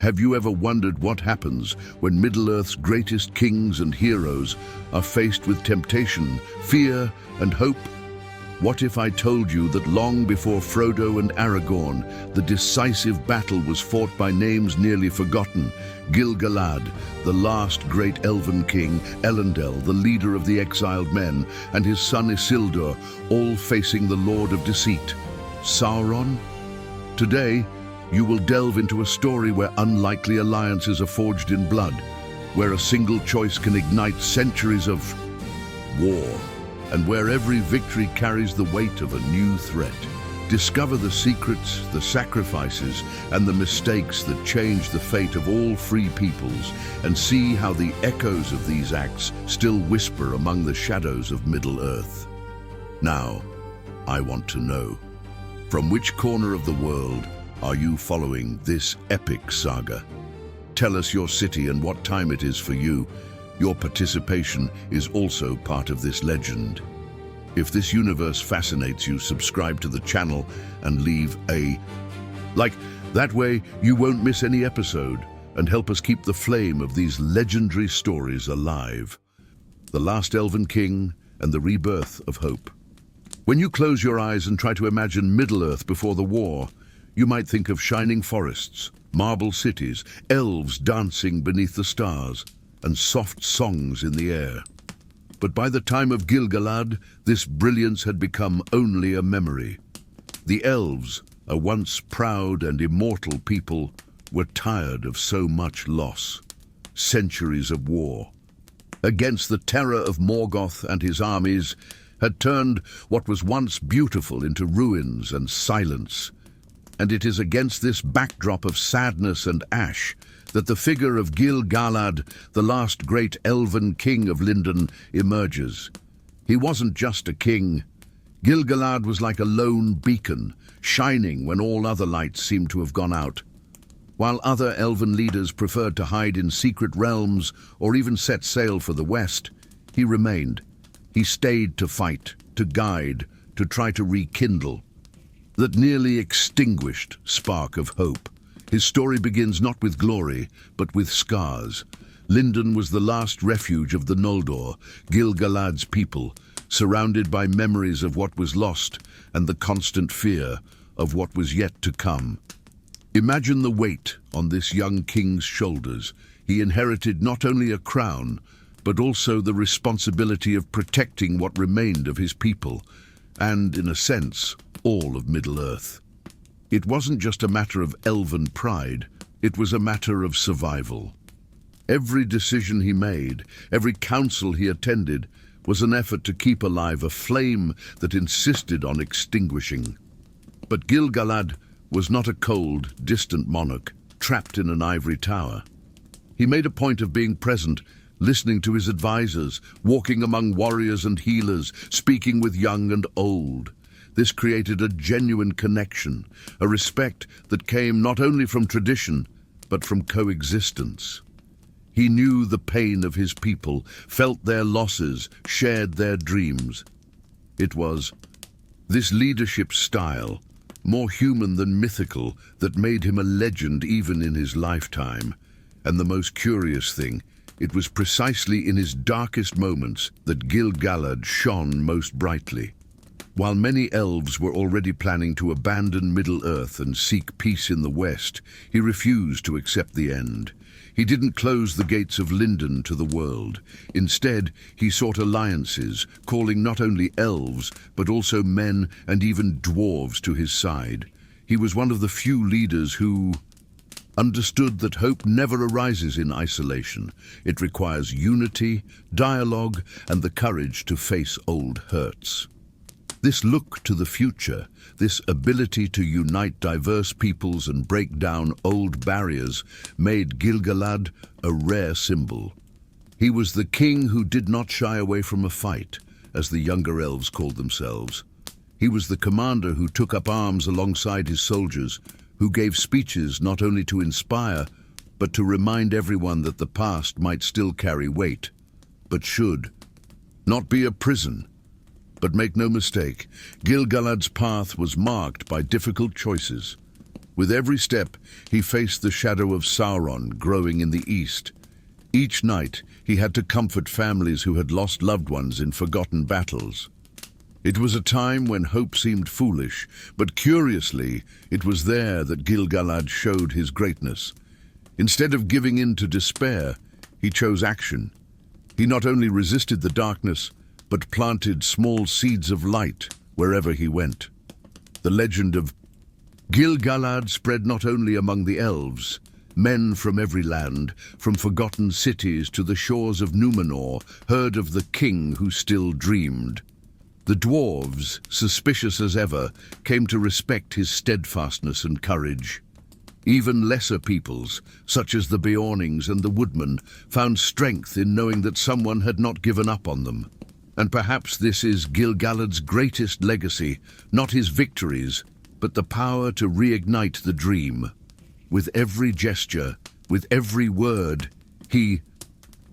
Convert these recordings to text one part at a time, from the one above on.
Have you ever wondered what happens when Middle-earth's greatest kings and heroes are faced with temptation, fear, and hope? What if I told you that long before Frodo and Aragorn, the decisive battle was fought by names nearly forgotten? Gil-Galad, the last great Elven king, Elendil, the leader of the exiled men, and his son Isildur, all facing the Lord of Deceit, Sauron? Today, you will delve into a story where unlikely alliances are forged in blood, where a single choice can ignite centuries of war, and where every victory carries the weight of a new threat. Discover the secrets, the sacrifices, and the mistakes that change the fate of all free peoples, and see how the echoes of these acts still whisper among the shadows of Middle-earth. Now, I want to know, from which corner of the world are you following this epic saga? Tell us your city and what time it is for you. Your participation is also part of this legend. If this universe fascinates you, subscribe to the channel and leave a like. That way you won't miss any episode and help us keep the flame of these legendary stories alive. The Last Elven King and the Rebirth of Hope. When you close your eyes and try to imagine Middle-earth before the war, you might think of shining forests, marble cities, elves dancing beneath the stars, and soft songs in the air. But by the time of Gil-Galad, this brilliance had become only a memory. The elves, a once proud and immortal people, were tired of so much loss. Centuries of war against the terror of Morgoth and his armies had turned what was once beautiful into ruins and silence. And it is against this backdrop of sadness and ash that the figure of Gil-Galad, the last great Elven king of Lindon, emerges. He wasn't just a king. Gil-Galad was like a lone beacon, shining when all other lights seemed to have gone out. While other Elven leaders preferred to hide in secret realms or even set sail for the west, he remained. He stayed to fight, to guide, to try to rekindle that nearly extinguished spark of hope. His story begins not with glory, but with scars. Lindon was the last refuge of the Noldor, Gil-Galad's people, surrounded by memories of what was lost and the constant fear of what was yet to come. Imagine the weight on this young king's shoulders. He inherited not only a crown, but also the responsibility of protecting what remained of his people, and, in a sense, all of Middle-earth. It wasn't just a matter of elven pride, it was a matter of survival. Every decision he made, every council he attended, was an effort to keep alive a flame that insisted on extinguishing. But Gil-Galad was not a cold, distant monarch, trapped in an ivory tower. He made a point of being present, listening to his advisors, walking among warriors and healers, speaking with young and old. This created a genuine connection, a respect that came not only from tradition, but from coexistence. He knew the pain of his people, felt their losses, shared their dreams. It was this leadership style, more human than mythical, that made him a legend even in his lifetime. And the most curious thing, it was precisely in his darkest moments that Gil-Galad shone most brightly. While many elves were already planning to abandon Middle-earth and seek peace in the west, he refused to accept the end. He didn't close the gates of Lindon to the world. Instead, he sought alliances, calling not only elves, but also men and even dwarves to his side. He was one of the few leaders who understood that hope never arises in isolation. It requires unity, dialogue, and the courage to face old hurts. This look to the future, this ability to unite diverse peoples and break down old barriers, made Gil-Galad a rare symbol. He was the king who did not shy away from a fight, as the younger elves called themselves. He was the commander who took up arms alongside his soldiers, who gave speeches not only to inspire, but to remind everyone that the past might still carry weight, but should not be a prison. But make no mistake, Gil-Galad's path was marked by difficult choices. With every step, he faced the shadow of Sauron growing in the east. Each night, he had to comfort families who had lost loved ones in forgotten battles. It was a time when hope seemed foolish, but curiously, it was there that Gil-Galad showed his greatness. Instead of giving in to despair, he chose action. He not only resisted the darkness, but planted small seeds of light wherever he went. The legend of Gil-Galad spread not only among the Elves. Men from every land, from forgotten cities to the shores of Numenor, heard of the king who still dreamed. The dwarves, suspicious as ever, came to respect his steadfastness and courage. Even lesser peoples, such as the Beornings and the Woodmen, found strength in knowing that someone had not given up on them. And perhaps this is Gil-Galad's greatest legacy, not his victories, but the power to reignite the dream. With every gesture, with every word, he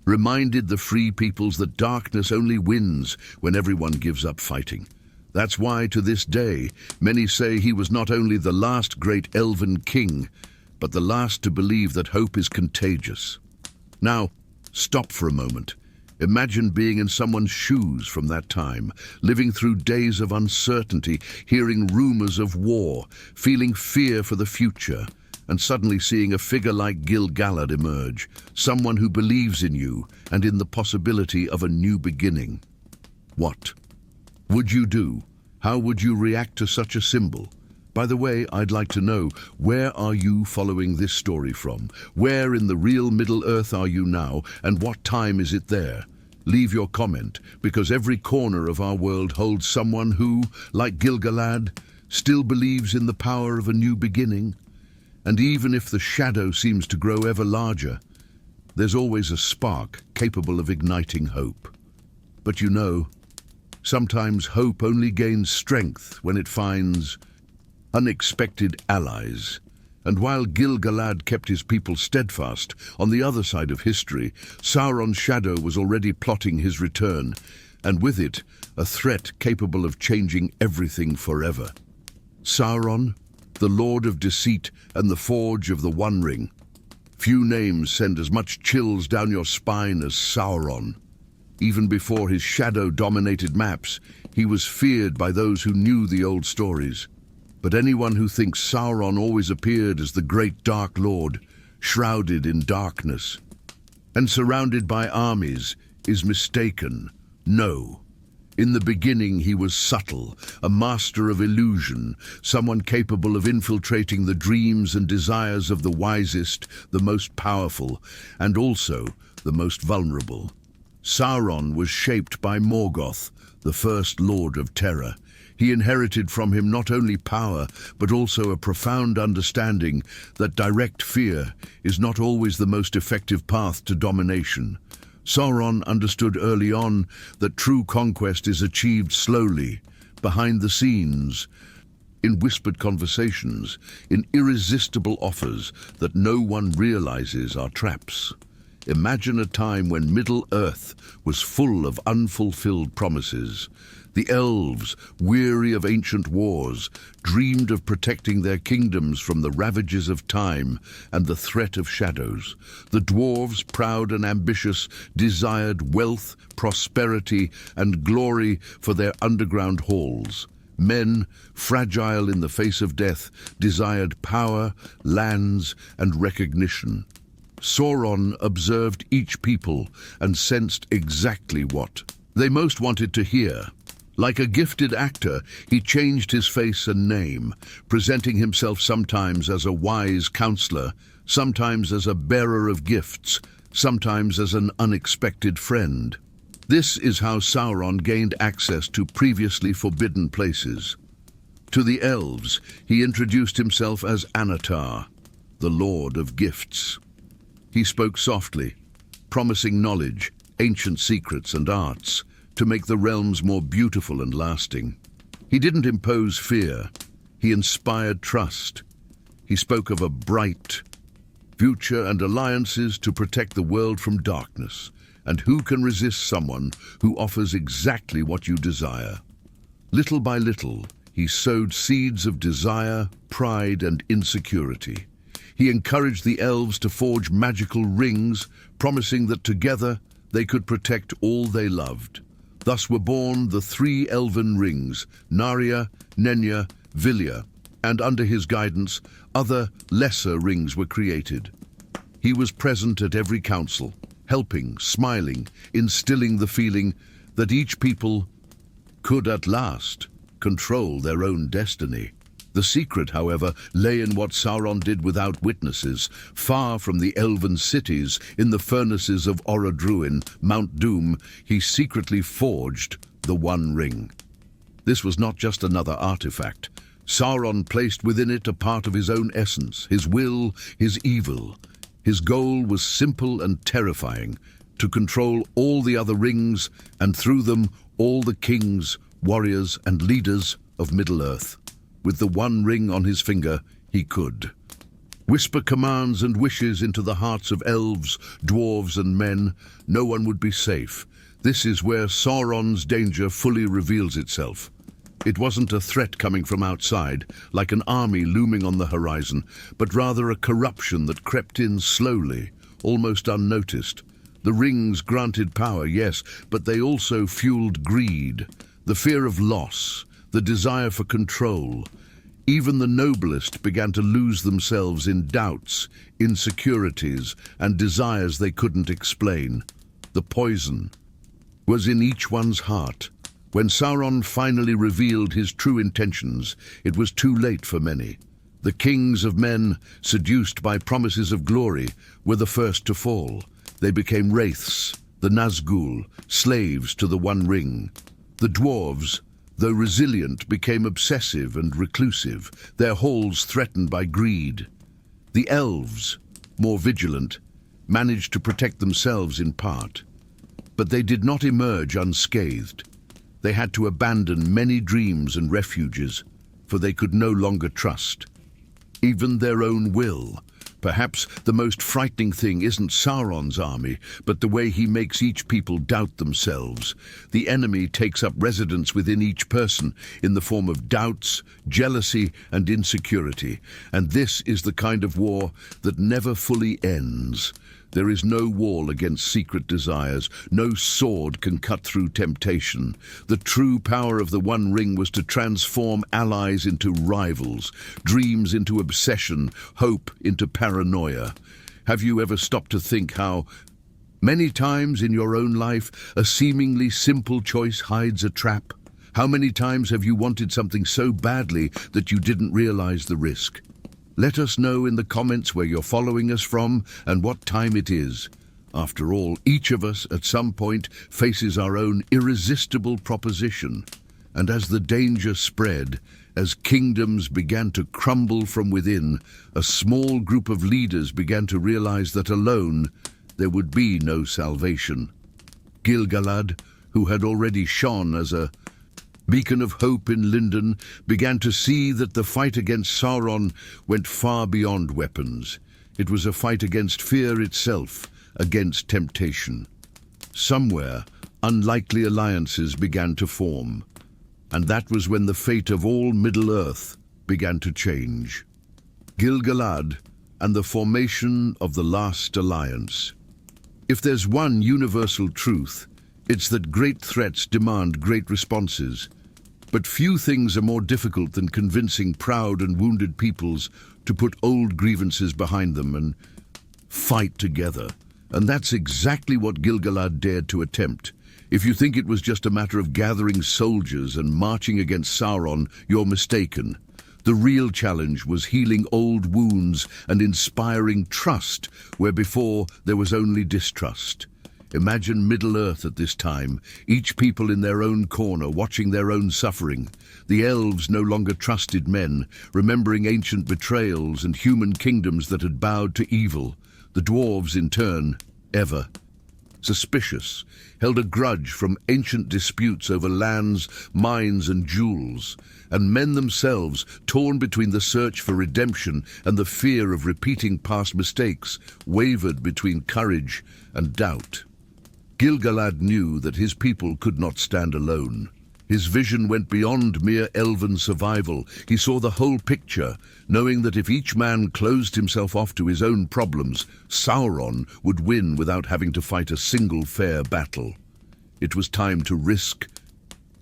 reminded the free peoples that darkness only wins when everyone gives up fighting. That's why, to this day, many say he was not only the last great Elven king, but the last to believe that hope is contagious. Now, stop for a moment. Imagine being in someone's shoes from that time, living through days of uncertainty, hearing rumors of war, feeling fear for the future, and suddenly seeing a figure like Gil-Galad emerge, someone who believes in you and in the possibility of a new beginning. What would you do? How would you react to such a symbol? By the way, I'd like to know, where are you following this story from? Where in the real Middle-earth are you now, and what time is it there? Leave your comment, because every corner of our world holds someone who, like Gil-Galad, still believes in the power of a new beginning. And even if the shadow seems to grow ever larger, there's always a spark capable of igniting hope. But you know, sometimes hope only gains strength when it finds unexpected allies. And while Gil-Galad kept his people steadfast, on the other side of history, Sauron's shadow was already plotting his return, and with it, a threat capable of changing everything forever. Sauron, the Lord of Deceit and the Forge of the One Ring. Few names send as much chills down your spine as Sauron. Even before his shadow dominated maps, he was feared by those who knew the old stories. But anyone who thinks Sauron always appeared as the great Dark Lord, shrouded in darkness, and surrounded by armies, is mistaken. No. In the beginning he was subtle, a master of illusion, someone capable of infiltrating the dreams and desires of the wisest, the most powerful, and also the most vulnerable. Sauron was shaped by Morgoth, the first Lord of Terror. He inherited from him not only power, but also a profound understanding that direct fear is not always the most effective path to domination. Sauron understood early on that true conquest is achieved slowly, behind the scenes, in whispered conversations, in irresistible offers that no one realizes are traps. Imagine a time when Middle-earth was full of unfulfilled promises. The Elves, weary of ancient wars, dreamed of protecting their kingdoms from the ravages of time and the threat of shadows. The dwarves, proud and ambitious, desired wealth, prosperity, and glory for their underground halls. Men, fragile in the face of death, desired power, lands, and recognition. Sauron observed each people and sensed exactly what they most wanted to hear. Like a gifted actor, he changed his face and name, presenting himself sometimes as a wise counselor, sometimes as a bearer of gifts, sometimes as an unexpected friend. This is how Sauron gained access to previously forbidden places. To the Elves, he introduced himself as Anatar, the Lord of Gifts. He spoke softly, promising knowledge, ancient secrets and arts, to make the realms more beautiful and lasting. He didn't impose fear, he inspired trust. He spoke of a bright future and alliances to protect the world from darkness. And who can resist someone who offers exactly what you desire? Little by little, he he sowed seeds of desire, pride, and insecurity. He encouraged the elves to forge magical rings, promising that together they could protect all they loved. Thus were born the 3 elven rings, Narya, Nenya, Vilya, and under his guidance, other lesser rings were created. He was present at every council, helping, smiling, instilling the feeling that each people could at last control their own destiny. The secret, however, lay in what Sauron did without witnesses, far from the elven cities, in the furnaces of Orodruin, Mount Doom. He secretly forged the One Ring. This was not just another artifact. Sauron placed within it a part of his own essence, his will, his evil. His goal was simple and terrifying: to control all the other rings, and through them all the kings, warriors, and leaders of Middle-earth. With the One Ring on his finger, he could whisper commands and wishes into the hearts of elves, dwarves, and men. No one would be safe. This is where Sauron's danger fully reveals itself. It wasn't a threat coming from outside, like an army looming on the horizon, but rather a corruption that crept in slowly, almost unnoticed. The rings granted power, yes, but they also fueled greed, the fear of loss, the desire for control. Even the noblest began to lose themselves in doubts, insecurities, and desires they couldn't explain. The poison was in each one's heart. When Sauron finally revealed his true intentions, it was too late for many. The kings of men, seduced by promises of glory, were the first to fall. They became wraiths, the Nazgul, slaves to the One Ring. The dwarves, though resilient, became obsessive and reclusive, their halls threatened by greed. The elves, more vigilant, managed to protect themselves in part. But they did not emerge unscathed. They had to abandon many dreams and refuges, for they could no longer trust even their own will. Perhaps the most frightening thing isn't Sauron's army, but the way he makes each people doubt themselves. The enemy takes up residence within each person in the form of doubts, jealousy, and insecurity. And this is the kind of war that never fully ends. There is no wall against secret desires. No sword can cut through temptation. The true power of the One Ring was to transform allies into rivals, dreams into obsession, hope into paranoia. Have you ever stopped to think how many times in your own life a seemingly simple choice hides a trap? How many times have you wanted something so badly that you didn't realize the risk? Let us know in the comments where you're following us from and what time it is. After all, each of us at some point faces our own irresistible proposition. And as the danger spread, as kingdoms began to crumble from within, a small group of leaders began to realize that alone there would be no salvation. Gil-Galad, who had already shone as a beacon of hope in Lindon, began to see that the fight against Sauron went far beyond weapons. It was a fight against fear itself, against temptation. Somewhere, unlikely alliances began to form, and that was when the fate of all Middle-earth began to change. Gil-Galad and the formation of the last alliance. If there's one universal truth, it's that great threats demand great responses. But few things are more difficult than convincing proud and wounded peoples to put old grievances behind them and fight together. And that's exactly what Gil-Galad dared to attempt. If you think it was just a matter of gathering soldiers and marching against Sauron, you're mistaken. The real challenge was healing old wounds and inspiring trust where before there was only distrust. Imagine Middle-earth at this time, each people in their own corner, watching their own suffering. The elves no longer trusted men, remembering ancient betrayals and human kingdoms that had bowed to evil. The dwarves, in turn, ever suspicious, held a grudge from ancient disputes over lands, mines, and jewels. And men themselves, torn between the search for redemption and the fear of repeating past mistakes, wavered between courage and doubt. Gil-Galad knew that his people could not stand alone. His vision went beyond mere elven survival. He saw the whole picture, knowing that if each man closed himself off to his own problems, Sauron would win without having to fight a single fair battle. It was time to risk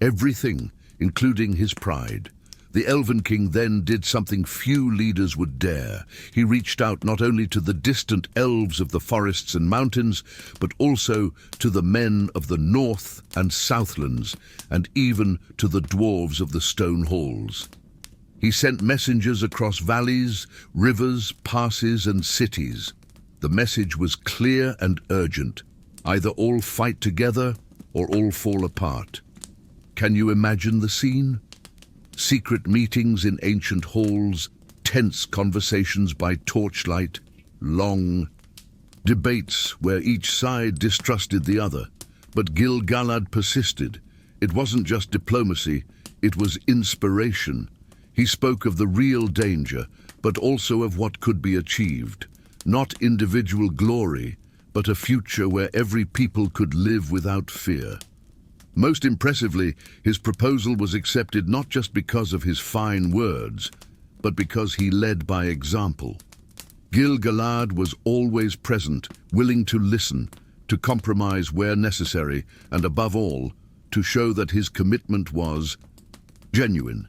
everything, including his pride. The Elven King then did something few leaders would dare. He reached out not only to the distant elves of the forests and mountains, but also to the men of the north and southlands, and even to the dwarves of the stone halls. He sent messengers across valleys, rivers, passes, and cities. The message was clear and urgent. Either all fight together, or all fall apart. Can you imagine the scene? Secret meetings in ancient halls, tense conversations by torchlight, long debates where each side distrusted the other. But Gil-Galad persisted. It wasn't just diplomacy, it was inspiration. He spoke of the real danger, but also of what could be achieved. Not individual glory, but a future where every people could live without fear. Most impressively, his proposal was accepted not just because of his fine words, but because he led by example. Gil-Galad was always present, willing to listen, to compromise where necessary, and above all, to show that his commitment was genuine.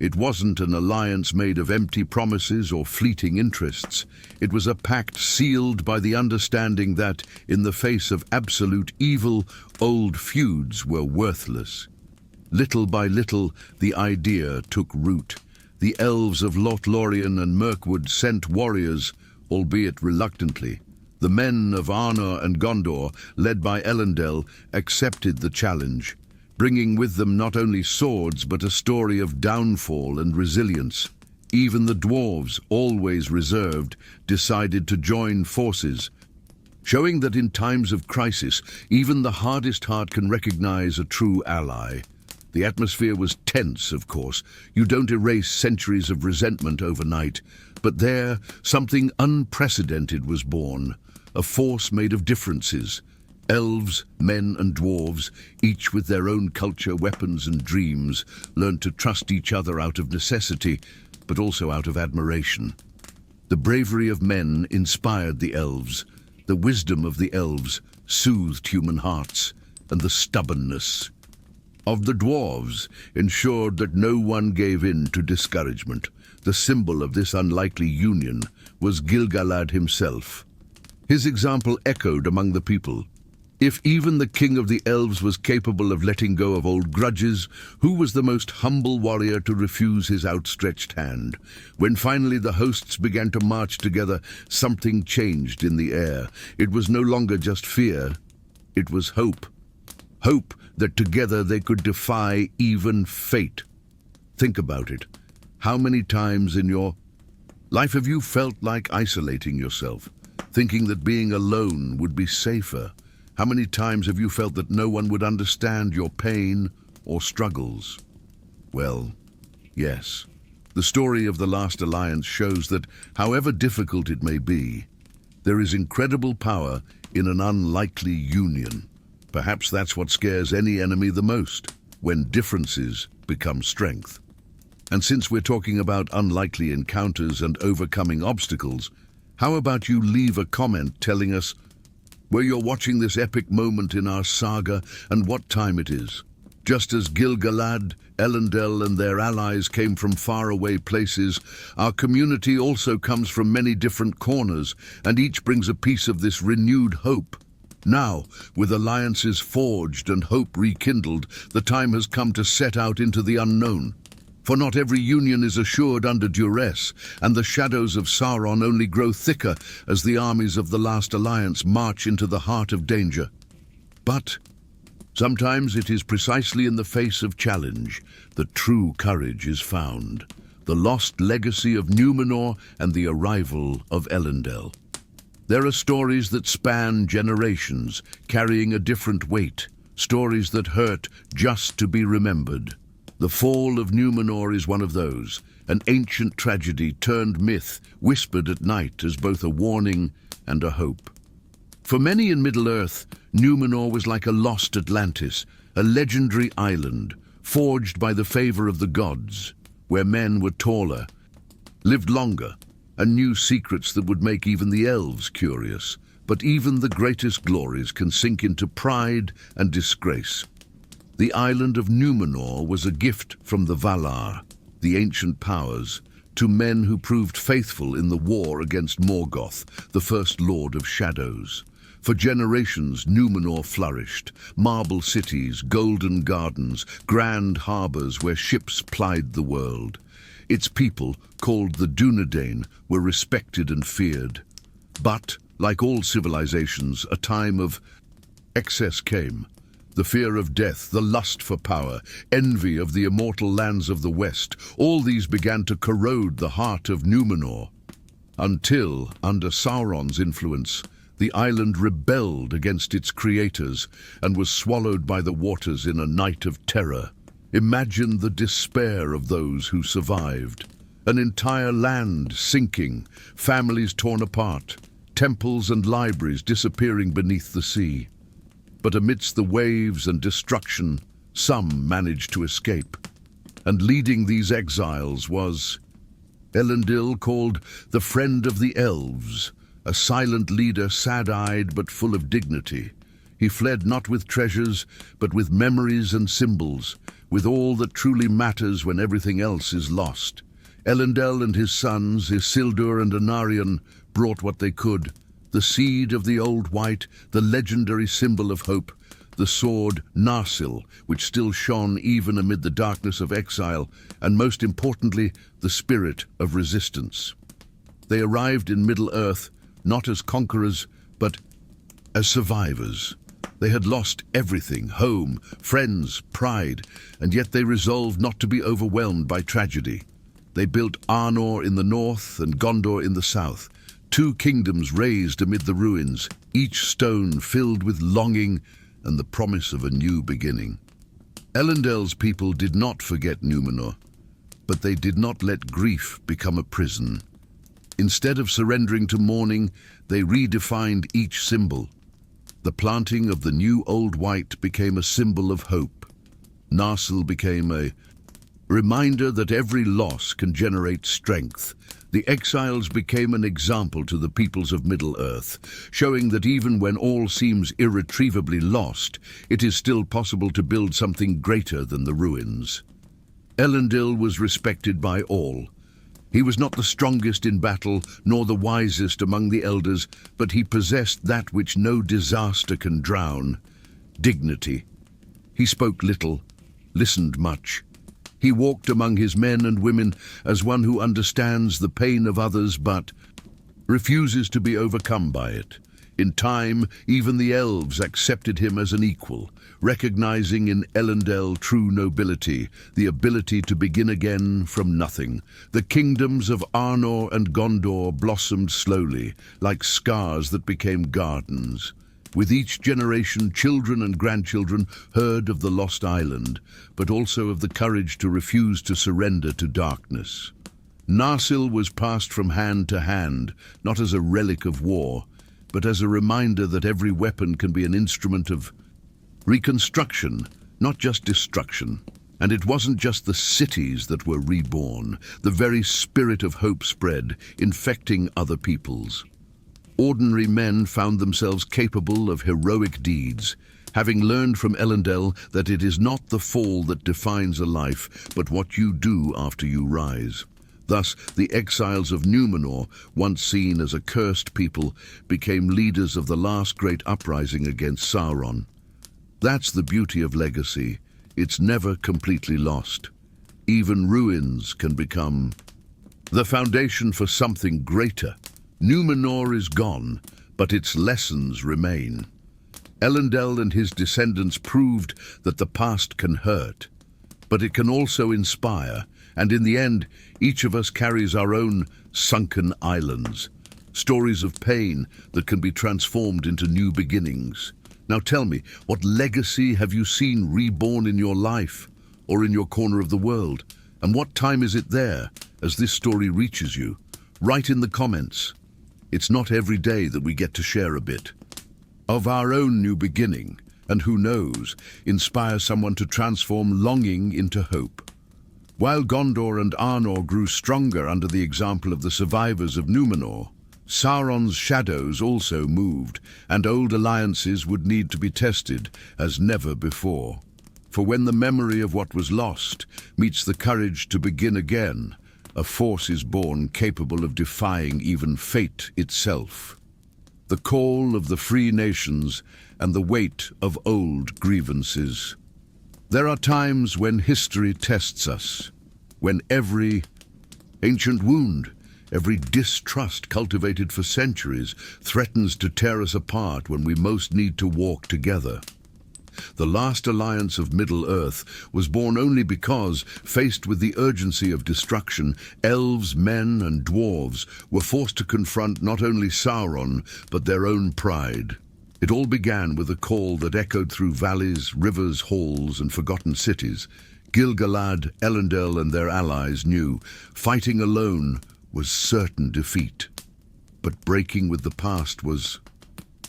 It wasn't an alliance made of empty promises or fleeting interests. It was a pact sealed by the understanding that, in the face of absolute evil, old feuds were worthless. Little by little, the idea took root. The elves of LOTR and Mirkwood sent warriors, albeit reluctantly. The men of Arnor and Gondor, led by Elendil, accepted the challenge, bringing with them not only swords but a story of downfall and resilience. Even the dwarves, always reserved, decided to join forces, showing that in times of crisis, even the hardest heart can recognize a true ally. The atmosphere was tense, of course. You don't erase centuries of resentment overnight. But there, something unprecedented was born, a force made of differences. Elves, men and dwarves, each with their own culture, weapons and dreams, learned to trust each other out of necessity, but also out of admiration. The bravery of men inspired the elves. The wisdom of the elves soothed human hearts, and the stubbornness of the dwarves ensured that no one gave in to discouragement. The symbol of this unlikely union was Gil-Galad himself. His example echoed among the people. If even the king of the elves was capable of letting go of old grudges, who was the most humble warrior to refuse his outstretched hand? When finally the hosts began to march together, something changed in the air. It was no longer just fear, it was hope. Hope that together they could defy even fate. Think about it. How many times in your life have you felt like isolating yourself, thinking that being alone would be safer? How many times have you felt that no one would understand your pain or struggles? Well, yes. The story of the last alliance shows that, however difficult it may be, there is incredible power in an unlikely union. Perhaps that's what scares any enemy the most, when differences become strength. And since we're talking about unlikely encounters and overcoming obstacles, how about you leave a comment telling us where you're watching this epic moment in our saga and what time it is? Just as Gil-Galad, Elendil and their allies came from faraway places, our community also comes from many different corners, and each brings a piece of this renewed hope. Now, with alliances forged and hope rekindled, the time has come to set out into the unknown. For not every union is assured under duress, and the shadows of Sauron only grow thicker as the armies of the last alliance march into the heart of danger. But sometimes it is precisely in the face of challenge that true courage is found. The lost legacy of Numenor and the arrival of Elendil. There are stories that span generations, carrying a different weight, stories that hurt just to be remembered. The fall of Numenor is one of those, an ancient tragedy turned myth, whispered at night as both a warning and a hope. For many in Middle-earth, Numenor was like a lost Atlantis, a legendary island, forged by the favor of the gods, where men were taller, lived longer, and knew secrets that would make even the elves curious. But even the greatest glories can sink into pride and disgrace. The island of Numenor was a gift from the Valar, the ancient powers, to men who proved faithful in the war against Morgoth, the first Lord of Shadows. For generations, Numenor flourished. Marble cities, golden gardens, grand harbors where ships plied the world. Its people, called the Dunedain, were respected and feared. But, like all civilizations, a time of excess came. The fear of death, the lust for power, envy of the immortal lands of the West, all these began to corrode the heart of Numenor. Until, under Sauron's influence, the island rebelled against its creators and was swallowed by the waters in a night of terror. Imagine the despair of those who survived. An entire land sinking, families torn apart, temples and libraries disappearing beneath the sea. But amidst the waves and destruction, some managed to escape. And leading these exiles was Elendil, called the Friend of the Elves, a silent leader, sad-eyed but full of dignity. He fled not with treasures, but with memories and symbols, with all that truly matters when everything else is lost. Elendil and his sons, Isildur and Anarion, brought what they could: the seed of the Old White, the legendary symbol of hope, the sword Narsil, which still shone even amid the darkness of exile, and most importantly, the spirit of resistance. They arrived in Middle-earth not as conquerors, but as survivors. They had lost everything: home, friends, pride, and yet they resolved not to be overwhelmed by tragedy. They built Arnor in the north and Gondor in the south, two kingdoms raised amid the ruins, each stone filled with longing and the promise of a new beginning. Elendil's people did not forget Numenor, but they did not let grief become a prison. Instead of surrendering to mourning, they redefined each symbol. The planting of the new Old White became a symbol of hope. Narsil became a reminder that every loss can generate strength. The exiles became an example to the peoples of Middle-earth, showing that even when all seems irretrievably lost, it is still possible to build something greater than the ruins. Elendil was respected by all. He was not the strongest in battle, nor the wisest among the elders, but he possessed that which no disaster can drown: dignity. He spoke little, listened much. He walked among his men and women as one who understands the pain of others but refuses to be overcome by it. In time, even the elves accepted him as an equal, recognizing in Elendil true nobility, the ability to begin again from nothing. The kingdoms of Arnor and Gondor blossomed slowly, like scars that became gardens. With each generation, children and grandchildren heard of the lost island, but also of the courage to refuse to surrender to darkness. Narsil was passed from hand to hand, not as a relic of war, but as a reminder that every weapon can be an instrument of reconstruction, not just destruction. And it wasn't just the cities that were reborn. The very spirit of hope spread, infecting other peoples. Ordinary men found themselves capable of heroic deeds, having learned from Elendil that it is not the fall that defines a life, but what you do after you rise. Thus, the exiles of Numenor, once seen as a cursed people, became leaders of the last great uprising against Sauron. That's the beauty of legacy. It's never completely lost. Even ruins can become the foundation for something greater. Numenor is gone, but its lessons remain. Elendil and his descendants proved that the past can hurt, but it can also inspire, and in the end, each of us carries our own sunken islands, stories of pain that can be transformed into new beginnings. Now tell me, what legacy have you seen reborn in your life or in your corner of the world? And what time is it there as this story reaches you? Write in the comments. It's not every day that we get to share a bit of our own new beginning, and who knows, inspire someone to transform longing into hope. While Gondor and Arnor grew stronger under the example of the survivors of Numenor, Sauron's shadows also moved, and old alliances would need to be tested as never before. For when the memory of what was lost meets the courage to begin again, a force is born capable of defying even fate itself. The call of the free nations and the weight of old grievances. There are times when history tests us, when every ancient wound, every distrust cultivated for centuries threatens to tear us apart when we most need to walk together. The last alliance of Middle-earth was born only because, faced with the urgency of destruction, elves, men, and dwarves were forced to confront not only Sauron, but their own pride. It all began with a call that echoed through valleys, rivers, halls, and forgotten cities. Gil-Galad, Elendil, and their allies knew fighting alone was certain defeat. But breaking with the past was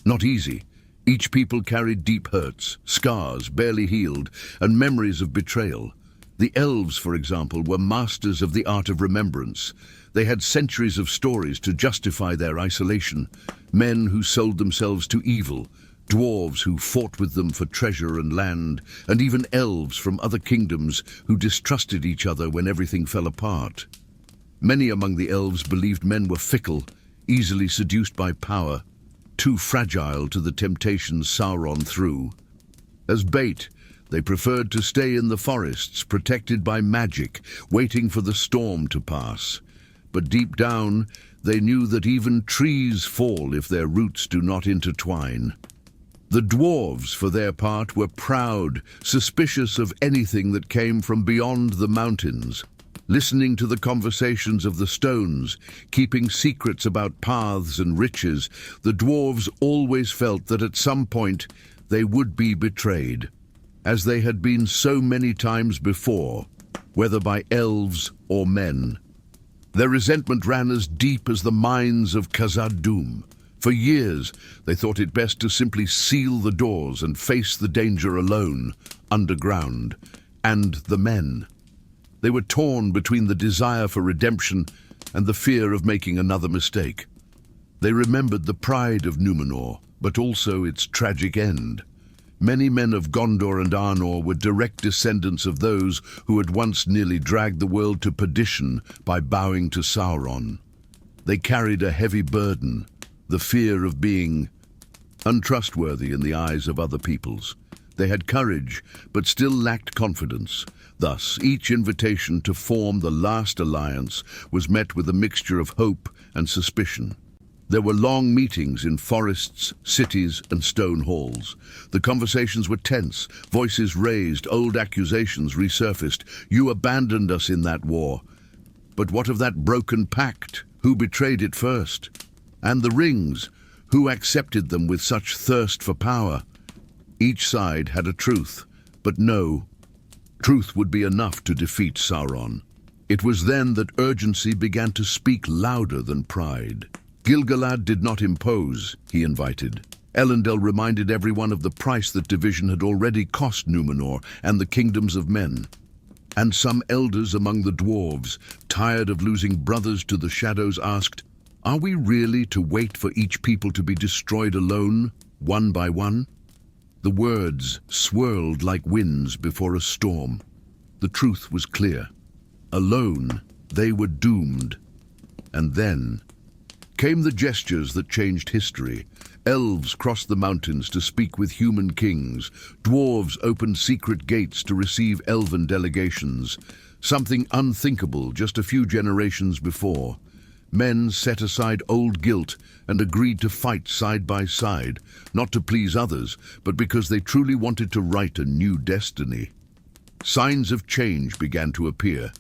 not easy. Each people carried deep hurts, scars barely healed, and memories of betrayal. The Elves, for example, were masters of the art of remembrance. They had centuries of stories to justify their isolation. Men who sold themselves to evil, dwarves who fought with them for treasure and land, and even elves from other kingdoms who distrusted each other when everything fell apart. Many among the elves believed men were fickle, easily seduced by power, too fragile to the temptations Sauron threw. As bait, they preferred to stay in the forests, protected by magic, waiting for the storm to pass. But deep down, they knew that even trees fall if their roots do not intertwine. The dwarves, for their part, were proud, suspicious of anything that came from beyond the mountains. Listening to the conversations of the stones, keeping secrets about paths and riches, the dwarves always felt that at some point they would be betrayed, as they had been so many times before, whether by elves or men. Their resentment ran as deep as the mines of Khazad-dûm. For years, they thought it best to simply seal the doors and face the danger alone, underground, and the men. They were torn between the desire for redemption and the fear of making another mistake. They remembered the pride of Numenor, but also its tragic end. Many men of Gondor and Arnor were direct descendants of those who had once nearly dragged the world to perdition by bowing to Sauron. They carried a heavy burden, the fear of being untrustworthy in the eyes of other peoples. They had courage, but still lacked confidence. Thus, each invitation to form the last alliance was met with a mixture of hope and suspicion. There were long meetings in forests, cities, and stone halls. The conversations were tense, voices raised, old accusations resurfaced. You abandoned us in that war. But what of that broken pact? Who betrayed it first? And the rings? Who accepted them with such thirst for power? Each side had a truth, but no, truth would be enough to defeat Sauron. It was then that urgency began to speak louder than pride. Gil-Galad did not impose, he invited. Elendil reminded everyone of the price that division had already cost Numenor and the kingdoms of men. And some elders among the dwarves, tired of losing brothers to the shadows, asked, "Are we really to wait for each people to be destroyed alone, one by one?" The words swirled like winds before a storm. The truth was clear. Alone, they were doomed. And then came the gestures that changed history. Elves crossed the mountains to speak with human kings. Dwarves opened secret gates to receive elven delegations, something unthinkable just a few generations before. Men set aside old guilt and agreed to fight side by side, not to please others, but because they truly wanted to write a new destiny. Signs of change began to appear.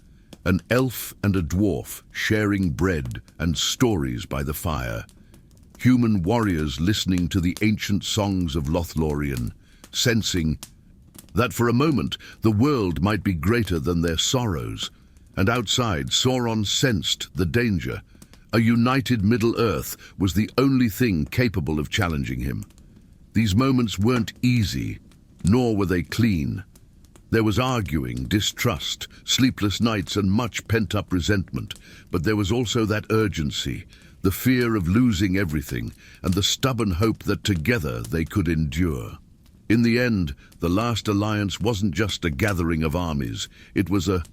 An elf and a dwarf sharing bread and stories by the fire. Human warriors listening to the ancient songs of Lothlorien, sensing that for a moment the world might be greater than their sorrows. And outside, Sauron sensed the danger. A united Middle-earth was the only thing capable of challenging him. These moments weren't easy. nor were they clean. There was arguing, distrust, sleepless nights, and much pent-up resentment, but there was also that urgency, the fear of losing everything, and the stubborn hope that together they could endure. In the end, the last alliance wasn't just a gathering of armies, it was a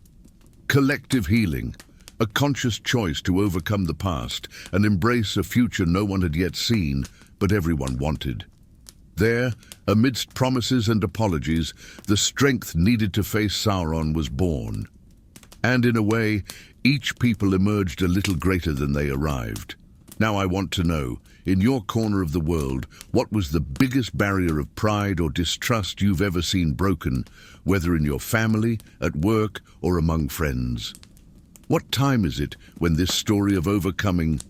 collective healing, a conscious choice to overcome the past and embrace a future no one had yet seen, but everyone wanted. There, amidst promises and apologies, the strength needed to face Sauron was born. And in a way, each people emerged a little greater than they arrived. Now I want to know, in your corner of the world, what was the biggest barrier of pride or distrust you've ever seen broken, whether in your family, at work, or among friends? What time is it when this story of overcoming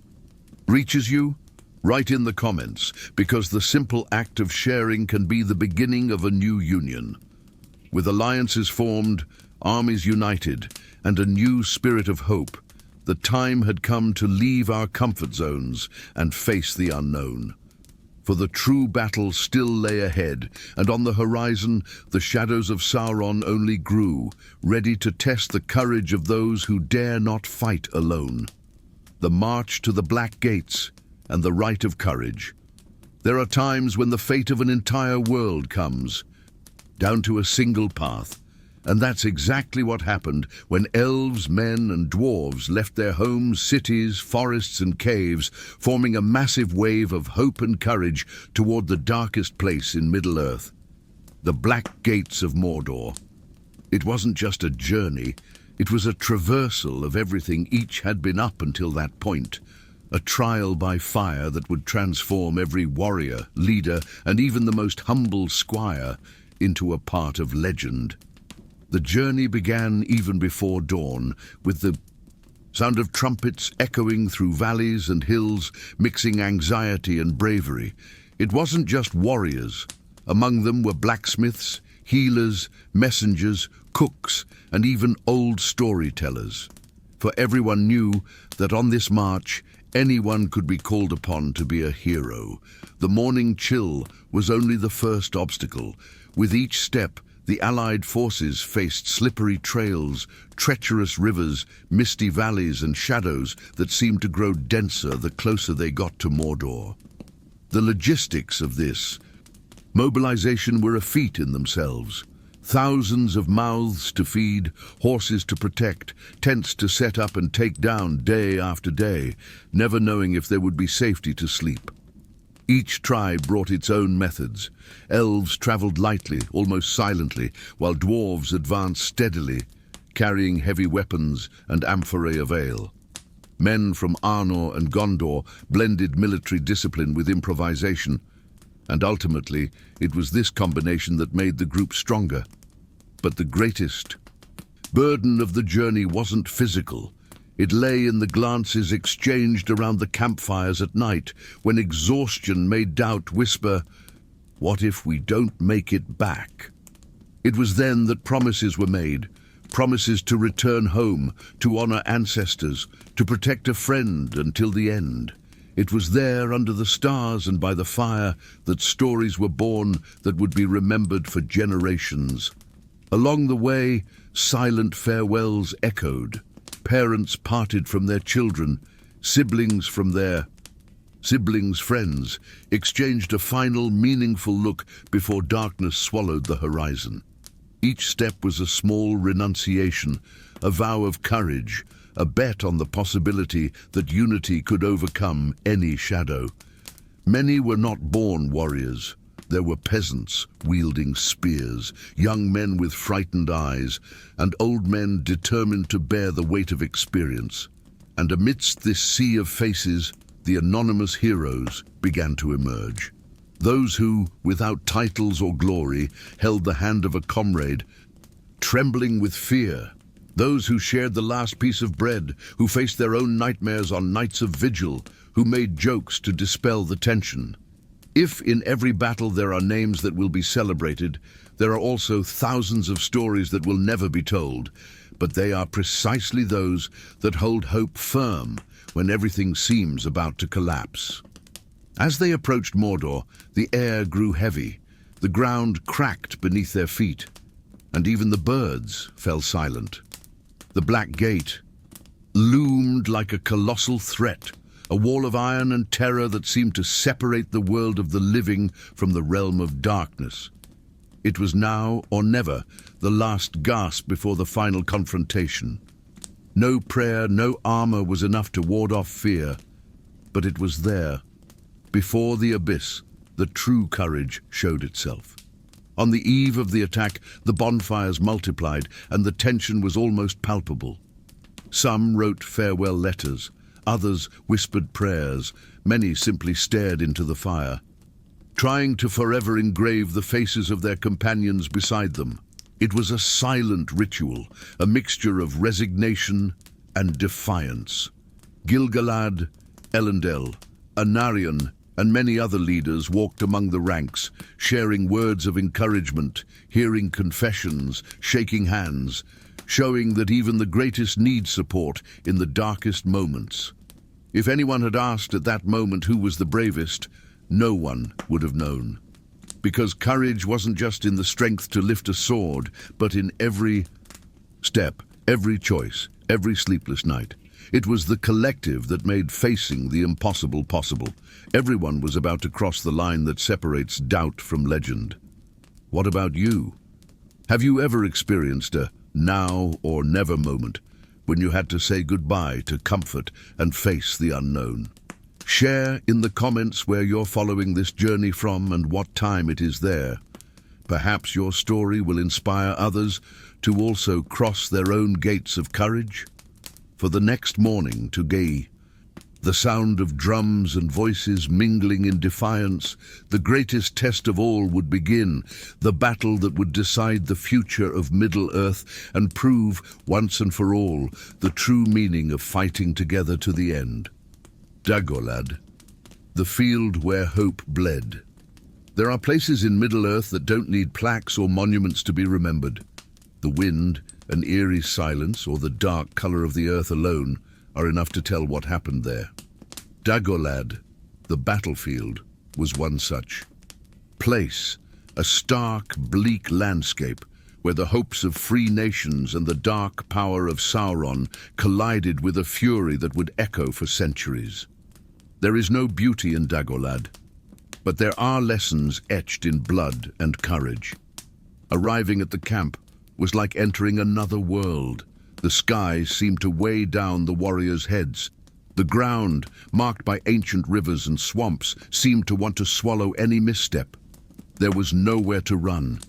reaches you? Write in the comments, because the simple act of sharing can be the beginning of a new union. With alliances formed, armies united, and a new spirit of hope, the time had come to leave our comfort zones and face the unknown. For the true battle still lay ahead, and on the horizon the shadows of Sauron only grew, ready to test the courage of those who dare not fight alone. The march to the Black Gates and the rite of courage. There are times when the fate of an entire world comes down to a single path, and that's exactly what happened when elves, men, and dwarves left their homes, cities, forests, and caves, forming a massive wave of hope and courage toward the darkest place in Middle-earth, the Black Gates of Mordor. It wasn't just a journey, it was a traversal of everything each had been up until that point. A trial by fire that would transform every warrior, leader, and even the most humble squire into a part of legend. The journey began even before dawn, with the sound of trumpets echoing through valleys and hills, mixing anxiety and bravery. It wasn't just warriors. Among them were blacksmiths, healers, messengers, cooks, and even old storytellers. For everyone knew that on this march, anyone could be called upon to be a hero. The morning chill was only the first obstacle. With each step, the Allied forces faced slippery trails, treacherous rivers, misty valleys, and shadows that seemed to grow denser the closer they got to Mordor. The logistics of this mobilization were a feat in themselves. Thousands of mouths to feed, horses to protect, tents to set up and take down day after day, never knowing if there would be safety to sleep. Each tribe brought its own methods. Elves traveled lightly, almost silently, while dwarves advanced steadily, carrying heavy weapons and amphorae of ale. Men from Arnor and Gondor blended military discipline with improvisation, and ultimately it was this combination that made the group stronger. But the greatest burden of the journey wasn't physical. It lay in the glances exchanged around the campfires at night, when exhaustion made doubt whisper, "What if we don't make it back?" It was then that promises were made, promises to return home, to honor ancestors, to protect a friend until the end. It was there, under the stars and by the fire, that stories were born that would be remembered for generations. Along the way, silent farewells echoed. Parents parted from their children, siblings from their friends, exchanged a final, meaningful look before darkness swallowed the horizon. Each step was a small renunciation, a vow of courage, a bet on the possibility that unity could overcome any shadow. Many were not born warriors. There were peasants wielding spears, young men with frightened eyes, and old men determined to bear the weight of experience. And amidst this sea of faces, the anonymous heroes began to emerge. Those who, without titles or glory, held the hand of a comrade, trembling with fear. Those who shared the last piece of bread, who faced their own nightmares on nights of vigil, who made jokes to dispel the tension. If in every battle there are names that will be celebrated, there are also thousands of stories that will never be told, but they are precisely those that hold hope firm when everything seems about to collapse. As they approached Mordor, the air grew heavy. The ground cracked beneath their feet, and even the birds fell silent. The Black Gate loomed like a colossal threat, a wall of iron and terror that seemed to separate the world of the living from the realm of darkness. It was now or never, the last gasp before the final confrontation. No prayer, no armor was enough to ward off fear, but it was there. Before the abyss, the true courage showed itself. On the eve of the attack, the bonfires multiplied, and the tension was almost palpable. Some wrote farewell letters, others whispered prayers, many simply stared into the fire, trying to forever engrave the faces of their companions beside them. It was a silent ritual, a mixture of resignation and defiance. Gil-Galad, Elendil, Anarion, and many other leaders walked among the ranks, sharing words of encouragement, hearing confessions, shaking hands, showing that even the greatest need support in the darkest moments. If anyone had asked at that moment who was the bravest, no one would have known. Because courage wasn't just in the strength to lift a sword, but in every step, every choice, every sleepless night. It was the collective that made facing the impossible possible. Everyone was about to cross the line that separates doubt from legend. What about you? Have you ever experienced a now or never moment when you had to say goodbye to comfort and face the unknown? Share in the comments where you're following this journey from and what time it is there. Perhaps your story will inspire others to also cross their own gates of courage. For the next morning to gay, the sound of drums and voices mingling in defiance, the greatest test of all would begin, the battle that would decide the future of Middle-earth and prove, once and for all, the true meaning of fighting together to the end. Gil-Galad, the field where hope bled. There are places in Middle-earth that don't need plaques or monuments to be remembered. The wind, an eerie silence, or the dark color of the earth alone are enough to tell what happened there. Gil-Galad, the battlefield, was one such place, a stark, bleak landscape where the hopes of free nations and the dark power of Sauron collided with a fury that would echo for centuries. There is no beauty in Gil-Galad, but there are lessons etched in blood and courage. Arriving at the camp was like entering another world. The skies seemed to weigh down the warriors' heads. The ground, marked by ancient rivers and swamps, seemed to want to swallow any misstep. There was nowhere to run.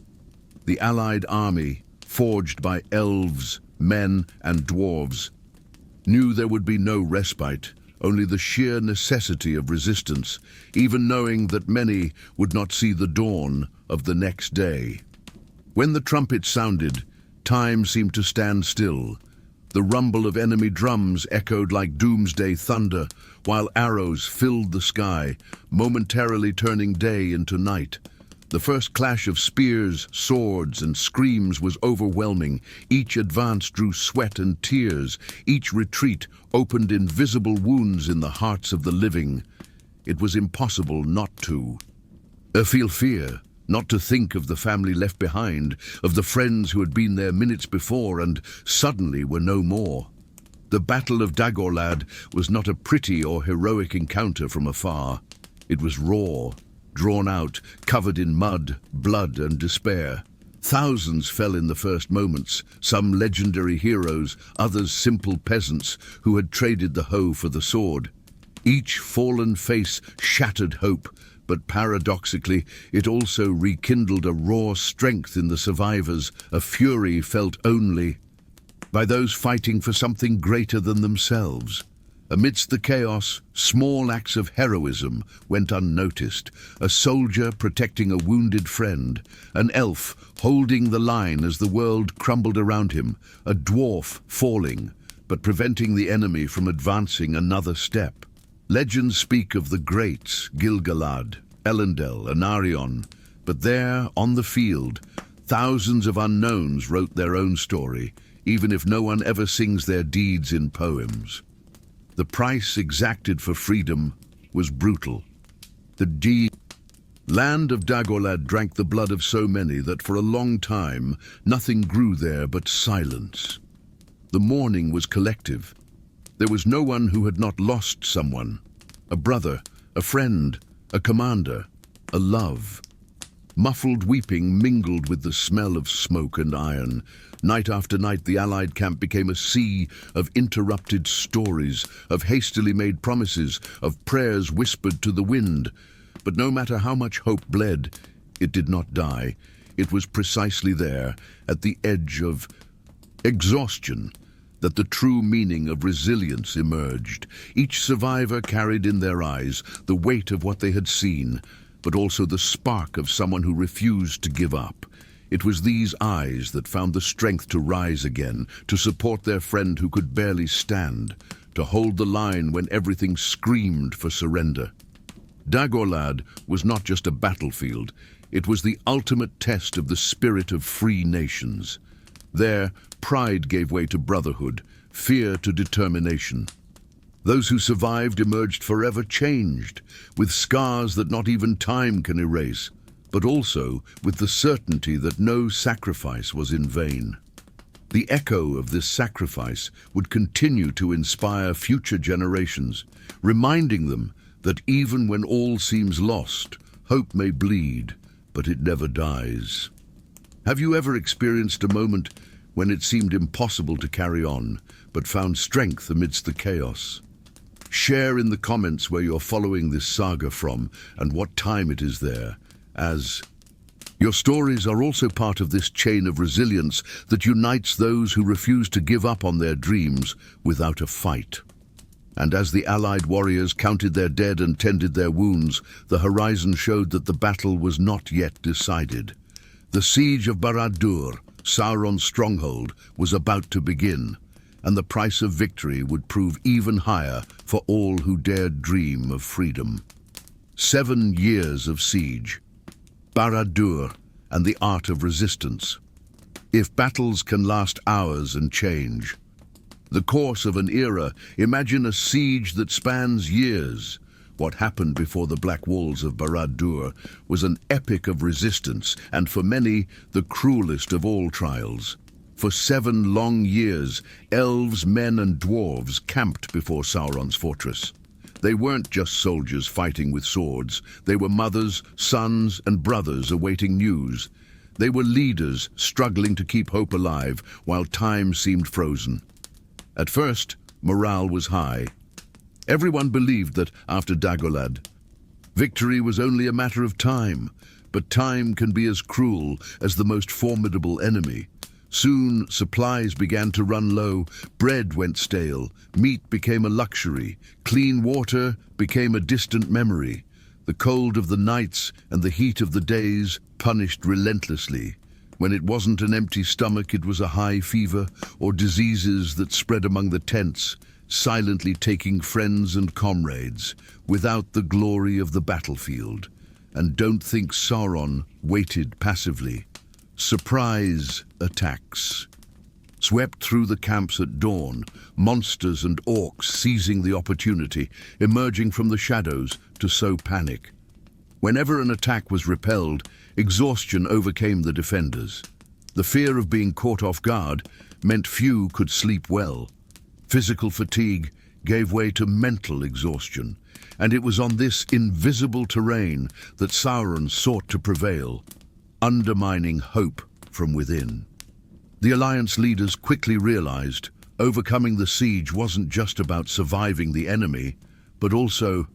The allied army, forged by elves, men, and dwarves, knew there would be no respite, only the sheer necessity of resistance, even knowing that many would not see the dawn of the next day. When the trumpet sounded, time seemed to stand still. The rumble of enemy drums echoed like doomsday thunder, while arrows filled the sky, momentarily turning day into night. The first clash of spears, swords, and screams was overwhelming. Each advance drew sweat and tears. Each retreat opened invisible wounds in the hearts of the living. It was impossible not to feel fear. Not to think of the family left behind, of the friends who had been there minutes before and suddenly were no more. The Battle of Gil-Galad was not a pretty or heroic encounter from afar. It was raw, drawn out, covered in mud, blood, and despair. Thousands fell in the first moments, some legendary heroes, others simple peasants who had traded the hoe for the sword. Each fallen face shattered hope, but paradoxically, it also rekindled a raw strength in the survivors, a fury felt only by those fighting for something greater than themselves. Amidst the chaos, small acts of heroism went unnoticed. A soldier protecting a wounded friend, an elf holding the line as the world crumbled around him, a dwarf falling, but preventing the enemy from advancing another step. Legends speak of the greats, Gil-Galad, Elendil, and Anarion, but there, on the field, thousands of unknowns wrote their own story, even if no one ever sings their deeds in poems. The price exacted for freedom was brutal. The deed Land of Dagorlad drank the blood of so many that for a long time nothing grew there but silence. The mourning was collective. There was no one who had not lost someone, a brother, a friend, a commander, a love. Muffled weeping mingled with the smell of smoke and iron. Night after night, the Allied camp became a sea of interrupted stories, of hastily made promises, of prayers whispered to the wind. But no matter how much hope bled, it did not die. It was precisely there, at the edge of exhaustion, that the true meaning of resilience emerged. Each survivor carried in their eyes the weight of what they had seen, but also the spark of someone who refused to give up. It was these eyes that found the strength to rise again, to support their friend who could barely stand, to hold the line when everything screamed for surrender. Dagorlad was not just a battlefield, it was the ultimate test of the spirit of free nations. There, pride gave way to brotherhood, fear to determination. Those who survived emerged forever changed, with scars that not even time can erase, but also with the certainty that no sacrifice was in vain. The echo of this sacrifice would continue to inspire future generations, reminding them that even when all seems lost, hope may bleed, but it never dies. Have you ever experienced a moment when it seemed impossible to carry on, but found strength amidst the chaos? Share in the comments where you're following this saga from and what time it is there, as your stories are also part of this chain of resilience that unites those who refuse to give up on their dreams without a fight. And as the Allied warriors counted their dead and tended their wounds, the horizon showed that the battle was not yet decided. The siege of Barad-dur, Sauron's stronghold, was about to begin, and the price of victory would prove even higher for all who dared dream of freedom. 7 years of siege, Barad-dur, and the art of resistance. If battles can last hours and change, the course of an era, imagine a siege that spans years. What happened before the black walls of barad-dur was an epic of resistance, and for many, the cruelest of all trials. For 7 long years, elves, men and dwarves camped before Sauron's fortress. They weren't just soldiers fighting with swords. They were mothers, sons and brothers awaiting news. They were leaders struggling to keep hope alive while time seemed frozen. At first, morale was high. Everyone believed that, after Dagorlad, victory was only a matter of time, but time can be as cruel as the most formidable enemy. Soon, supplies began to run low, bread went stale, meat became a luxury, clean water became a distant memory. The cold of the nights and the heat of the days punished relentlessly. When it wasn't an empty stomach, it was a high fever or diseases that spread among the tents, silently taking friends and comrades without the glory of the battlefield. And don't think Sauron waited passively. Surprise attacks swept through the camps at dawn, monsters and orcs seizing the opportunity, emerging from the shadows to sow panic. Whenever an attack was repelled, exhaustion overcame the defenders. The fear of being caught off guard meant few could sleep well. Physical fatigue gave way to mental exhaustion, and it was on this invisible terrain that Sauron sought to prevail, undermining hope from within. The Alliance leaders quickly realized overcoming the siege wasn't just about surviving the enemy, but also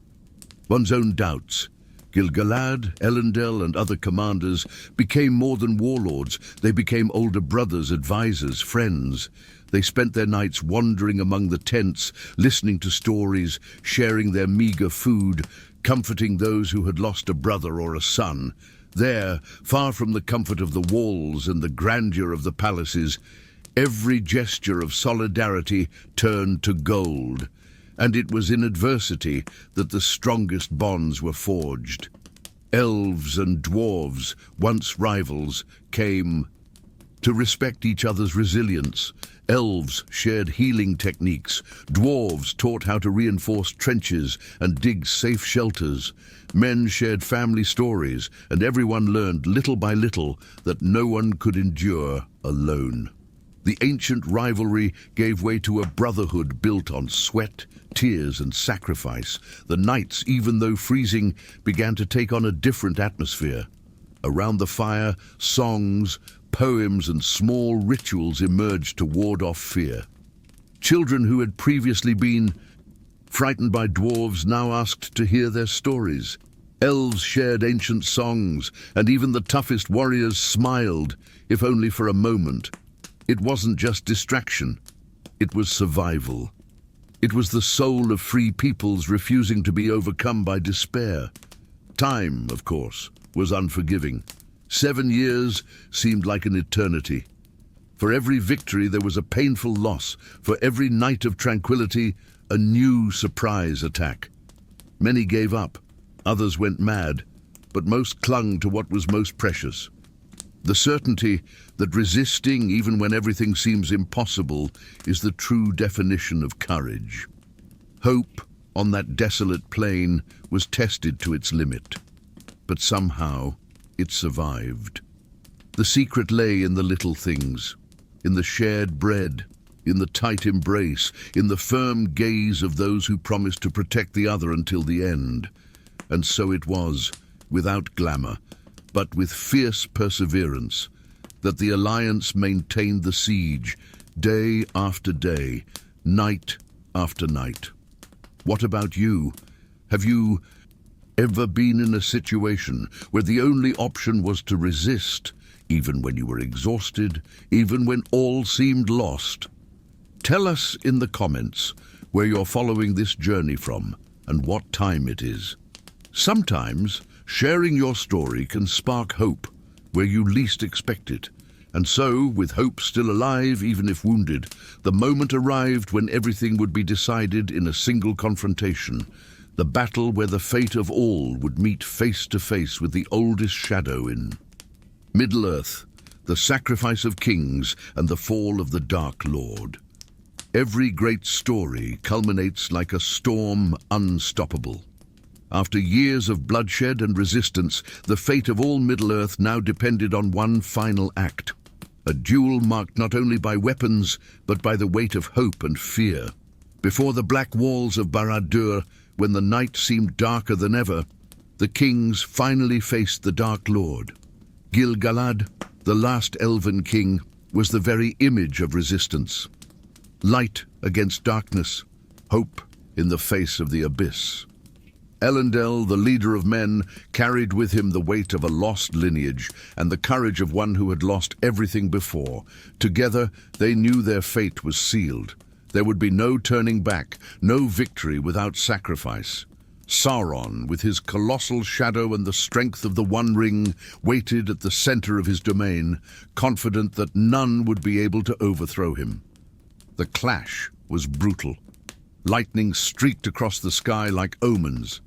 one's own doubts. Gil-Galad, Elendil and other commanders became more than warlords. They became older brothers, advisors, friends. They spent their nights wandering among the tents, listening to stories, sharing their meager food, comforting those who had lost a brother or a son. There, far from the comfort of the walls and the grandeur of the palaces, every gesture of solidarity turned to gold. And it was in adversity that the strongest bonds were forged. Elves and dwarves, once rivals, came to respect each other's resilience. Elves shared healing techniques. Dwarves taught how to reinforce trenches and dig safe shelters. Men shared family stories, and everyone learned little by little that no one could endure alone. The ancient rivalry gave way to a brotherhood built on sweat, tears, and sacrifice. The nights, even though freezing, began to take on a different atmosphere. Around the fire, songs, poems, and small rituals emerged to ward off fear. Children who had previously been frightened by dwarves now asked to hear their stories. Elves shared ancient songs, and even the toughest warriors smiled, if only for a moment. It wasn't just distraction, it was survival. It was the soul of free peoples refusing to be overcome by despair. Time, of course, was unforgiving. 7 years seemed like an eternity. For every victory there was a painful loss. For every night of tranquility, a new surprise attack. Many gave up, others went mad, but most clung to what was most precious. The certainty that resisting, even when everything seems impossible, is the true definition of courage. Hope, on that desolate plain, was tested to its limit. But somehow, it survived. The secret lay in the little things, in the shared bread, in the tight embrace, in the firm gaze of those who promised to protect the other until the end. And so it was, without glamour, but with fierce perseverance, that the alliance maintained the siege, day after day, night after night. What about you? Have you ever been in a situation where the only option was to resist, even when you were exhausted, even when all seemed lost? Tell us in the comments where you're following this journey from and what time it is. Sometimes, sharing your story can spark hope where you least expect it. And so, with hope still alive, even if wounded, the moment arrived when everything would be decided in a single confrontation. The battle where the fate of all would meet face to face with the oldest shadow in Middle-earth, the sacrifice of kings and the fall of the Dark Lord. Every great story culminates like a storm unstoppable. After years of bloodshed and resistance, the fate of all Middle-earth now depended on one final act. A duel marked not only by weapons, but by the weight of hope and fear. Before the black walls of barad-dur, when the night seemed darker than ever, the kings finally faced the Dark Lord. Gil-Galad, the last Elven king, was the very image of resistance. Light against darkness, hope in the face of the abyss. Elendil, the leader of men, carried with him the weight of a lost lineage and the courage of one who had lost everything before. Together, they knew their fate was sealed. There would be no turning back, no victory without sacrifice. Sauron, with his colossal shadow and the strength of the One Ring, waited at the center of his domain, confident that none would be able to overthrow him. The clash was brutal. Lightning streaked across the sky like omens,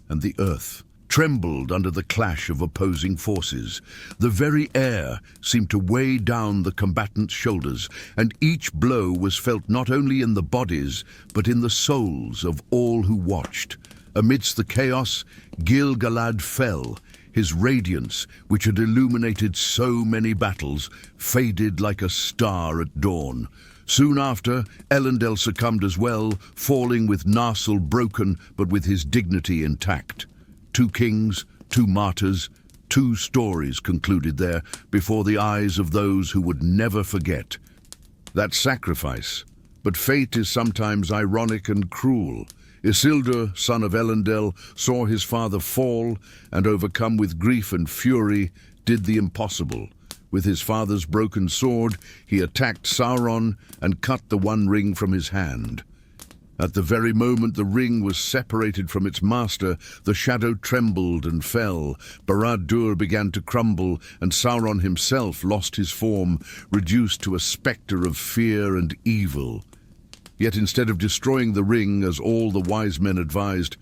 and the earth trembled under the clash of opposing forces. The very air seemed to weigh down the combatants' shoulders, and each blow was felt not only in the bodies, but in the souls of all who watched. Amidst the chaos, Gil-Galad fell. His radiance, which had illuminated so many battles, faded like a star at dawn. Soon after, Elendil succumbed as well, falling with Narsil broken, but with his dignity intact. 2 kings, 2 martyrs, 2 stories concluded there before the eyes of those who would never forget. That sacrifice. But fate is sometimes ironic and cruel. Isildur, son of Elendil, saw his father fall and, overcome with grief and fury, did the impossible. With his father's broken sword, he attacked Sauron and cut the One Ring from his hand. At the very moment the ring was separated from its master, the shadow trembled and fell. Barad-dur began to crumble, and Sauron himself lost his form, reduced to a spectre of fear and evil. Yet instead of destroying the ring, as all the wise men advised,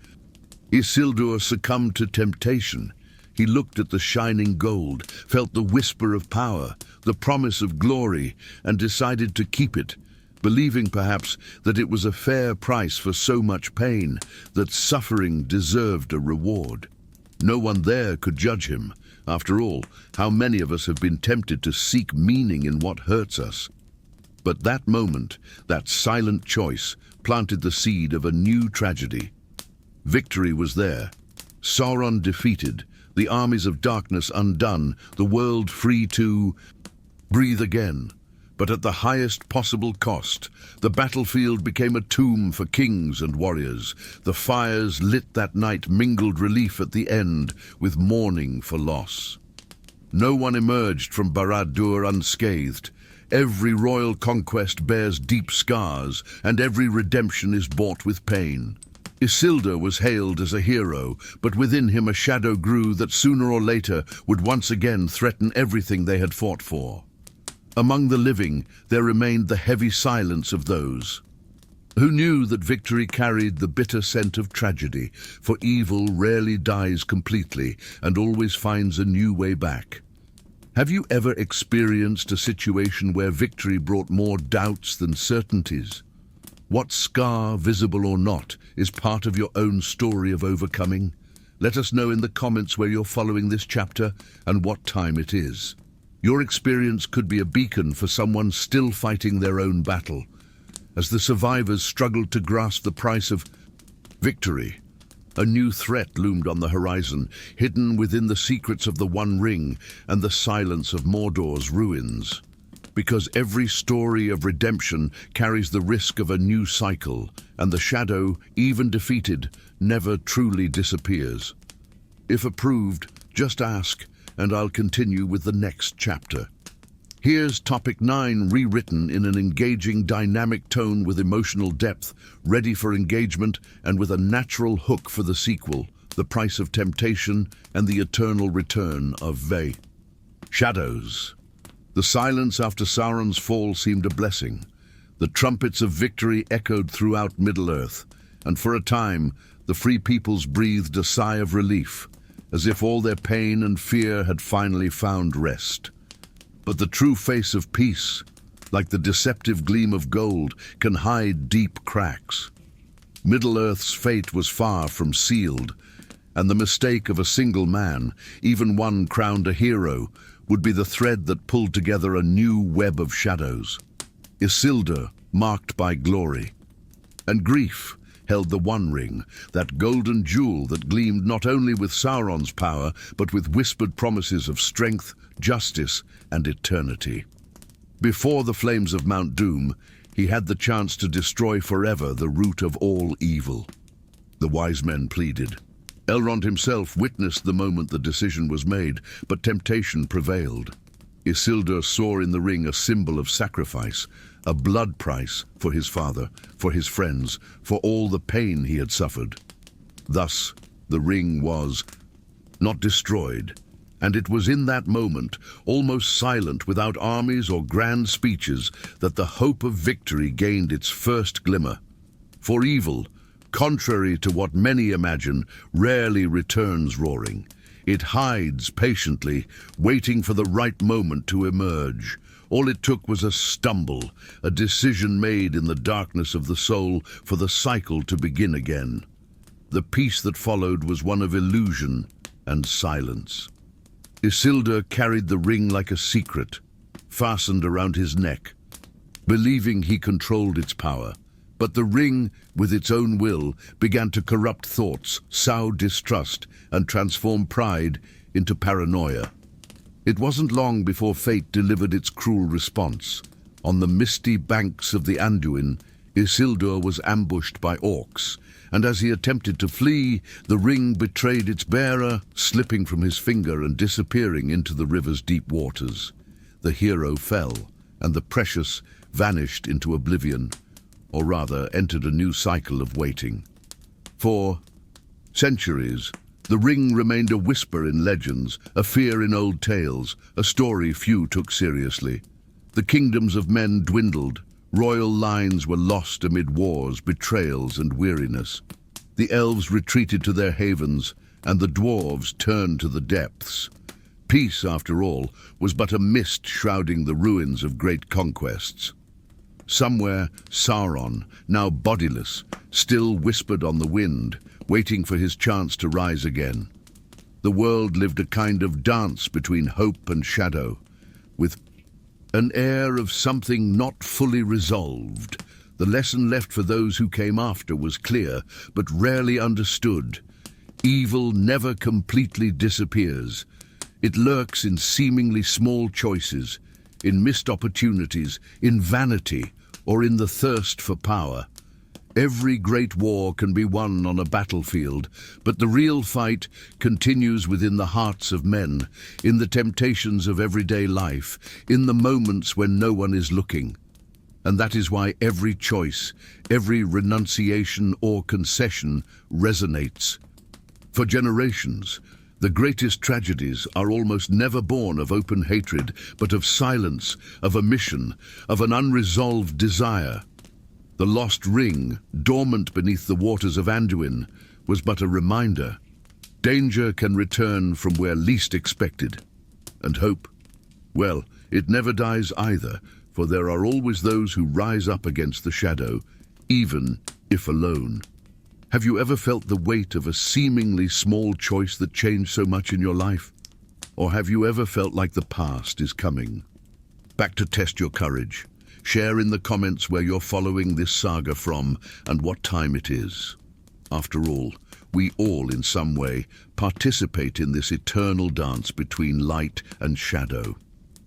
Isildur succumbed to temptation. He looked at the shining gold, felt the whisper of power, the promise of glory, and decided to keep it, believing perhaps that it was a fair price for so much pain, that suffering deserved a reward. No one there could judge him. After all, how many of us have been tempted to seek meaning in what hurts us? But that moment, that silent choice, planted the seed of a new tragedy. Victory was there. Sauron defeated, the armies of darkness undone, the world free to breathe again. But at the highest possible cost, the battlefield became a tomb for kings and warriors. The fires lit that night mingled relief at the end with mourning for loss. No one emerged from Barad-dur unscathed. Every royal conquest bears deep scars, and every redemption is bought with pain. Isildur was hailed as a hero, but within him a shadow grew that sooner or later would once again threaten everything they had fought for. Among the living, there remained the heavy silence of those who knew that victory carried the bitter scent of tragedy, for evil rarely dies completely and always finds a new way back. Have you ever experienced a situation where victory brought more doubts than certainties? What scar, visible or not, is part of your own story of overcoming? Let us know in the comments where you're following this chapter and what time it is. Your experience could be a beacon for someone still fighting their own battle, as the survivors struggled to grasp the price of victory. A new threat loomed on the horizon, hidden within the secrets of the One Ring and the silence of Mordor's ruins. Because every story of redemption carries the risk of a new cycle, and the shadow, even defeated, never truly disappears. If approved, just ask, and I'll continue with the next chapter. Here's Topic 9 rewritten in an engaging, dynamic tone with emotional depth, ready for engagement and with a natural hook for the sequel, The Price of Temptation and the Eternal Return of Ve. Shadows. The silence after Sauron's fall seemed a blessing. The trumpets of victory echoed throughout Middle-earth, and for a time the free peoples breathed a sigh of relief, as if all their pain and fear had finally found rest. But the true face of peace, like the deceptive gleam of gold, can hide deep cracks. Middle-earth's fate was far from sealed, and the mistake of a single man, even one crowned a hero, would be the thread that pulled together a new web of shadows. Isildur, marked by glory, and grief held the One Ring, that golden jewel that gleamed not only with Sauron's power, but with whispered promises of strength, justice, and eternity. Before the flames of Mount Doom, he had the chance to destroy forever the root of all evil. The wise men pleaded. Elrond himself witnessed the moment the decision was made, but temptation prevailed. Isildur saw in the ring a symbol of sacrifice, a blood price for his father, for his friends, for all the pain he had suffered. Thus, the ring was not destroyed, and it was in that moment, almost silent, without armies or grand speeches, that the hope of victory gained its first glimmer. For evil, contrary to what many imagine, rarely returns roaring. It hides patiently, waiting for the right moment to emerge. All it took was a stumble, a decision made in the darkness of the soul for the cycle to begin again. The peace that followed was one of illusion and silence. Isildur carried the ring like a secret, fastened around his neck, believing he controlled its power. But the ring, with its own will, began to corrupt thoughts, sow distrust, and transform pride into paranoia. It wasn't long before fate delivered its cruel response. On the misty banks of the Anduin, Isildur was ambushed by orcs, and as he attempted to flee, the ring betrayed its bearer, slipping from his finger and disappearing into the river's deep waters. The hero fell, and the precious vanished into oblivion, or rather entered a new cycle of waiting. For centuries, the ring remained a whisper in legends, a fear in old tales, a story few took seriously. The kingdoms of men dwindled, royal lines were lost amid wars, betrayals, and weariness. The elves retreated to their havens, and the dwarves turned to the depths. Peace, after all, was but a mist shrouding the ruins of great conquests. Somewhere, Sauron, now bodiless, still whispered on the wind, waiting for his chance to rise again. The world lived a kind of dance between hope and shadow, with an air of something not fully resolved. The lesson left for those who came after was clear, but rarely understood. Evil never completely disappears. It lurks in seemingly small choices, in missed opportunities, in vanity, or in the thirst for power. Every great war can be won on a battlefield, but the real fight continues within the hearts of men, in the temptations of everyday life, in the moments when no one is looking. And that is why every choice, every renunciation or concession resonates. For generations, the greatest tragedies are almost never born of open hatred, but of silence, of omission, of an unresolved desire. The lost ring, dormant beneath the waters of Anduin, was but a reminder. Danger can return from where least expected. And hope? Well, it never dies either, for there are always those who rise up against the shadow, even if alone. Have you ever felt the weight of a seemingly small choice that changed so much in your life? Or have you ever felt like the past is coming? Back to test your courage. Share in the comments where you're following this saga from and what time it is. After all, we all in some way participate in this eternal dance between light and shadow.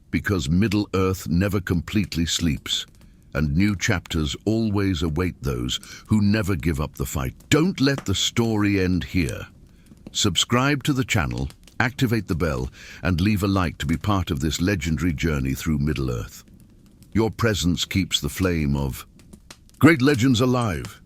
Because Middle-earth never completely sleeps, and new chapters always await those who never give up the fight. Don't let the story end here. Subscribe to the channel, activate the bell, and leave a like to be part of this legendary journey through Middle-earth. Your presence keeps the flame of great legends alive.